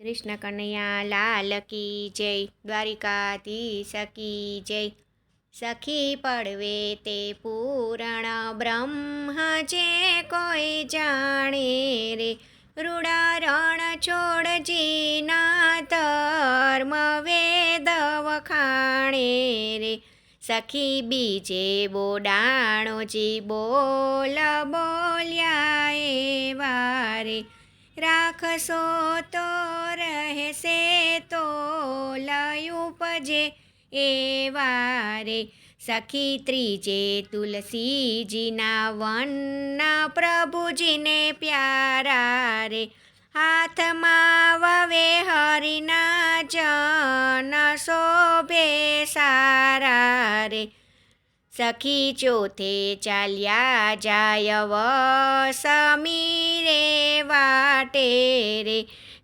કૃષ્ણ કનૈયા લાલ કી જય, દ્વારિકાધીશ કી જય. સખી પડવે તે પૂરણ બ્રહ્મ જે કોઈ જાણે રે, રૂડા રણ છોડજી ના ધર્મ વેદ વખાણે રે. સખી બીજે બોડાણો જી બોલ બોલ્યા એવા રે, રાખશો તો રહેશે તો લય ઉપજે એવા રે. સખી ત્રીજે તુલસીજીના વનના પ્રભુજીને પ્યારા રે, હાથમાં વવે હરિના જન શોભે સારા રે. સખી ચોથે ચાલ્યા જાય વસમી રે વાટે રે,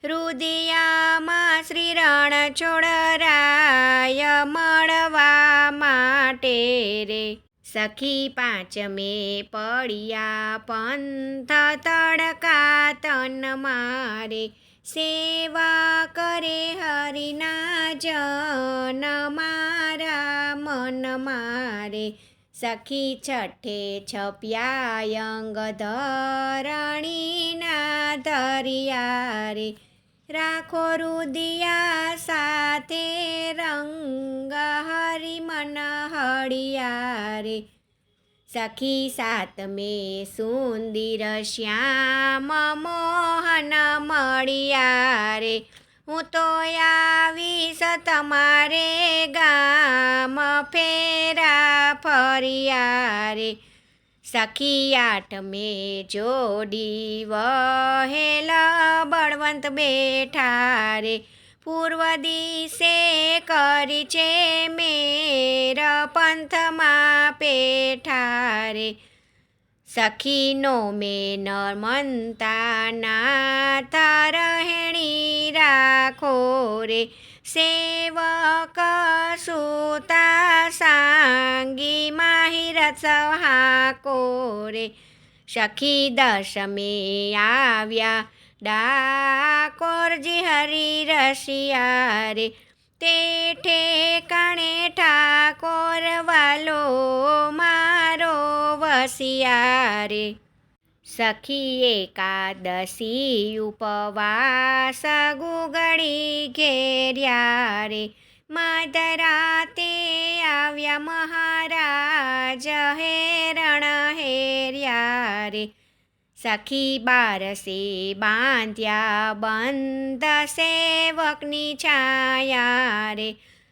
રુદિયામાં શ્રી રણ છોડરાય મળવા માટે રે. સખી પાંચમે પડ્યા પંથ તડકા તન મારે, સેવા કરે હરિના જન મારા મન મારે. સખી છઠ્ઠે છપ્યા અંગ ધરણીના ધરિયા રે, રાખો રુદિયા સાથે રંગ હરિ મન હળિયા રે. સખી સાતમે સુંદર શ્યામ મોહન મળિયા રે, હું તો આવીશ તમારે ગામ ફેરા ફરિયા રે. સખી આઠમે જોડી વહેલ બળવંત બેઠા રે, પૂર્વ દિશે કરી છે મેર પંથમાં પેઠા રે. સખી નોમે નર્મંતા નાથ રહેણી રાખો રે, સેવક સુતા સાંગી માહિરથ હાકો રે. સખી દશમે આવ્યા ડાકોરજી હરિ રસિયા રે, તે ઠેકાણે ઠાકોર વાલો મારો વસિયા રે. સખી એકાદશી ઉપવાસ ગુગળી ઘેર્યા રે, મધરાતે આવ્યા મહારાજ હેરણ હેર્યા રે. સખી બારસે બાંધ્યા બંધ સેવકની છાયા રે,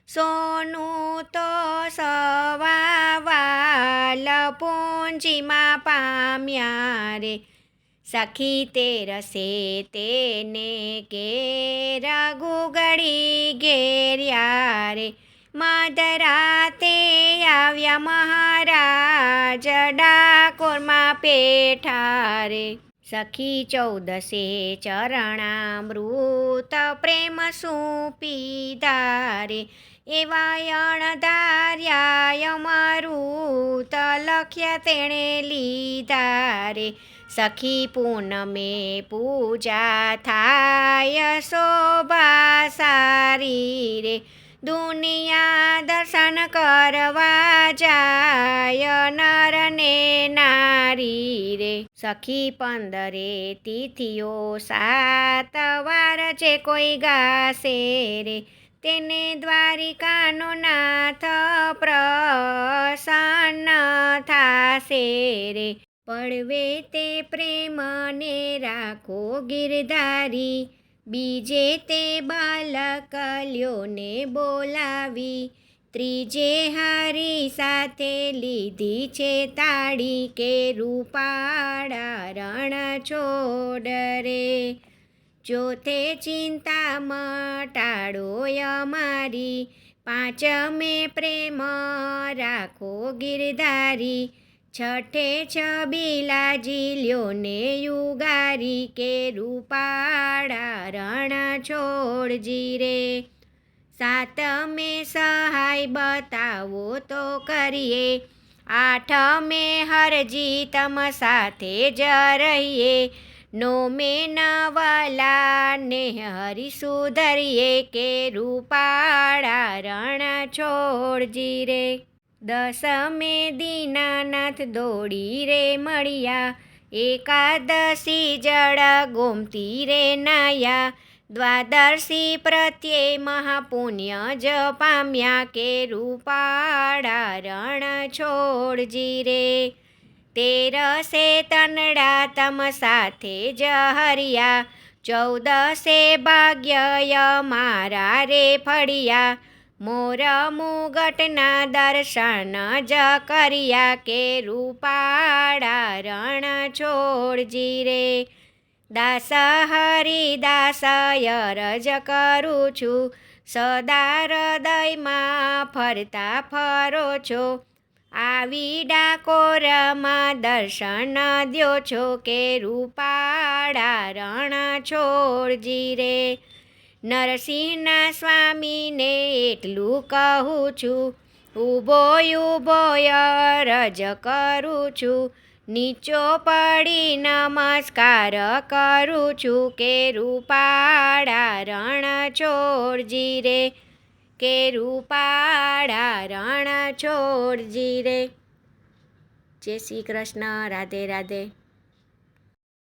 સોનું તો સવા વાલ પૂંજીમાં પામ્યા રે. સખી તેરસે તેને ઘેર ગુગળી ઘેર્યા રે, મધરાતે આવ્યા મહારાજ ડાકોરમાં પેઠા રે. સખી ચૌદસે ચરણામૃત પ્રેમ સુપીધા રે, એવા અણધાર્યા અમૃત લખ્યા તેણે લીધા રે. સખી પૂનમે પૂજા થાય શોભા સારી રે, દુનિયા દર્શન કરવા જાય નર ને નારી રે. સખી પંદરે તિથિઓ સાત વાર જે કોઈ ગાશે રે, તેને દ્વારિકાનો નાથ પ્રસન્ન થાશે રે. પડવે તે પ્રેમને રાખો ગિરધારી, બીજે તે બાલકલ્યોને બોલાવી, ત્રીજે હારી સાથે લીધી છે તાળી કે રૂપાળા રણ છોડ રે. ચોથે ચિંતા મટાડો અમારી, પાંચમે પ્રેમ રાખો ગિરધારી, છઠ્ઠે છબીલાજી લ્યોને યુગારી કે રૂપાળા રણ છોડજી રે. સાતમે સહાય બતાવો તો કરીએ, આઠમે હરજી તમ સાથે જ રહીએ, નો મેં નવલા ને હરી સુધરીએ કે રૂપાળા રણ છોડજી રે. દસમે દીનાનાથ દોડી રે મળ્યા, એકાદશી જળ ગોમતી રે નાયા, દ્વાદશી પ્રત્યે મહાપુણ્ય જ પામ્યા કે રૂપાળા રણ છોડજી રે. તેરસે તનડા તમ સાથે જ હર્યા, 14 ભાગ્ય મારા રે ફળ્યા, મોર મુગટના દર્શન જ કર્યા કે રૂપાળા રણ છોડજી રે. દાસ હરિદાસ અરજ કરું છું, સદા હૃદયમાં ફરતા ફરો છો, આવી ડાકોરમાં દર્શન દ્યો છો કે રૂપાળા રણ છોડજી રે. નરસિંહના સ્વામીને એટલું કહું છું, ઊભો ઊભો અરજ કરું છું, નીચો પડી નમસ્કાર કરું છું કે રૂપાળા રણ છોડજી રે, કે રૂપાળા રણ છોડજી રે. જય શ્રી કૃષ્ણ. રાધે રાધે.